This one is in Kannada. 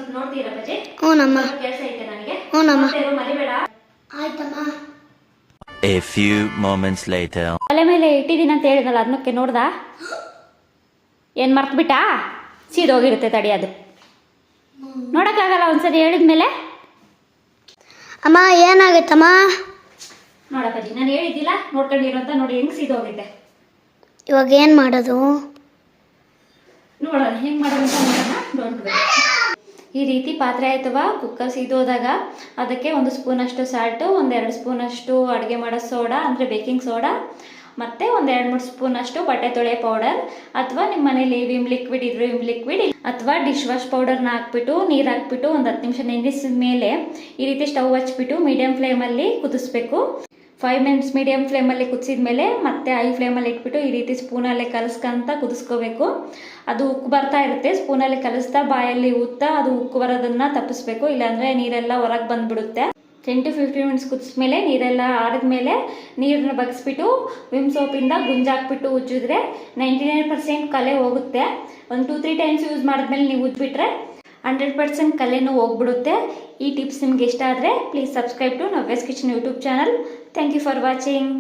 ಸ್ವಲ್ಪ ನೋಡ್ತೀರಾ ಬಜ್ಜಿ? ಹ್ಞೂನಮ್ಮ. ಕೆಲಸ ಐತೆ ನನಗೆ. ಹ್ಞೂನಮ್ಮ. ಮರಿಬೇಡ. ಆಯ್ತಮ್ಮ. A few moments later. ತಲೆ ಮೇಲೆ ಇಟ್ಟಿದ್ದೀನಿ ಅಂತ ಹೇಳಿದ್ನಲ್ಲ, ಅದಕ್ಕೆ ನೋಡ್ದಾ? ಏನು ಮರ್ತ್ಬಿಟ್ಟಾ? ಸೀದೋಗಿರುತ್ತೆ ತಡಿ, ಅದು ನೋಡೋಕ್ಕಾಗಲ್ಲ ಒಂದ್ಸರಿ ಹೇಳಿದ್ಮೇಲೆ. ಅಮ್ಮ ಏನಾಗೈತಮ್ಮ? ನೋಡಪ್ಪಾಜಿ, ನಾನು ಹೇಳಿದ್ದಿಲ್ಲ ನೋಡ್ಕೊಂಡಿರೋ ಅಂತ, ನೋಡಿ ಹೆಂಗೆ ಸೀದೋಗಿದ್ದೆ. ಇವಾಗ ಏನು ಮಾಡೋದು? ನೋಡೋಣ ಹೆಂಗೆ ಮಾಡೋದು ಅಂತ ನೋಡೋಣ. ನೋಡ್ಬಿಡು, ಈ ರೀತಿ ಪಾತ್ರೆ ಆಯ್ತವ ಕುಕ್ಕರ್ ಸೀದೋದಾಗ ಅದಕ್ಕೆ 1 ಸ್ಪೂನಷ್ಟು ಸಾಲ್ಟು, 1-2 ಸ್ಪೂನಷ್ಟು ಅಡುಗೆ ಮಾಡೋ ಸೋಡಾ ಅಂದರೆ ಬೇಕಿಂಗ್ ಸೋಡಾ, ಮತ್ತು 1-2-3 ಸ್ಪೂನಷ್ಟು ಬಟ್ಟೆ ತೊಳೆ ಪೌಡರ್, ಅಥವಾ ನಿಮ್ಮ ಮನೇಲಿ ವಿಮ್ ಲಿಕ್ವಿಡ್ ಇದ್ರೆ ವಿಮ್ ಲಿಕ್ವಿಡ್, ಅಥವಾ ಡಿಶ್ ವಾಶ್ ಪೌಡರ್ನ ಹಾಕ್ಬಿಟ್ಟು ನೀರು ಹಾಕ್ಬಿಟ್ಟು ಒಂದು 10 ನಿಮಿಷ ನೆನೆಸಿದ ಮೇಲೆ ಈ ರೀತಿ ಸ್ಟವ್ ಹಚ್ಬಿಟ್ಟು ಮೀಡಿಯಮ್ ಫ್ಲೇಮಲ್ಲಿ ಕುದಿಸ್ಬೇಕು. 5 ಮಿನಿಟ್ಸ್ ಮೀಡಿಯಮ್ ಫ್ಲೇಮಲ್ಲಿ ಕುದಿಸಿದ ಮೇಲೆ ಮತ್ತೆ ಹೈ ಫ್ಲೇಮಲ್ಲಿ ಇಟ್ಬಿಟ್ಟು ಈ ರೀತಿ ಸ್ಪೂನಲ್ಲಿ ಕಲಿಸ್ಕೊಂತ ಕುದಿಸ್ಕೋಬೇಕು. ಅದು ಉಕ್ಕು ಬರ್ತಾ ಇರುತ್ತೆ, ಸ್ಪೂನಲ್ಲಿ ಕಲಿಸ್ತಾ ಬಾಯಲ್ಲಿ ಊದ್ತಾ ಅದು ಉಕ್ಕು ಬರೋದನ್ನು ತಪ್ಪಿಸ್ಬೇಕು, ಇಲ್ಲಾಂದರೆ ನೀರೆಲ್ಲ ಹೊರಗೆ ಬಂದುಬಿಡುತ್ತೆ. 10 to 15 ಮಿನಿಟ್ಸ್ ಕುದಿಸ್ಮೇಲೆ ನೀರೆಲ್ಲ ಆರಿದ್ಮೇಲೆ ನೀರನ್ನ ಬಗ್ಸ್ಬಿಟ್ಟು ವಿಮ್ ಸೋಪಿಂದ ಗುಂಜಾಕ್ಬಿಟ್ಟು ಉಜ್ಜಿದ್ರೆ 99% ಕಲೆ ಹೋಗುತ್ತೆ. ಒಂದು 2-3 ಟೈಮ್ಸ್ ಯೂಸ್ ಮಾಡಿದ್ಮೇಲೆ ನೀವು ಉಜ್ಜಿಬಿಟ್ರೆ 100% ಕಲೆನೂ ಹೋಗ್ಬಿಡುತ್ತೆ. ಈ ಟಿಪ್ಸ್ ನಿಮ್ಗೆ ಇಷ್ಟ ಆದರೆ please subscribe to Navya's kitchen YouTube channel. Thank you for watching.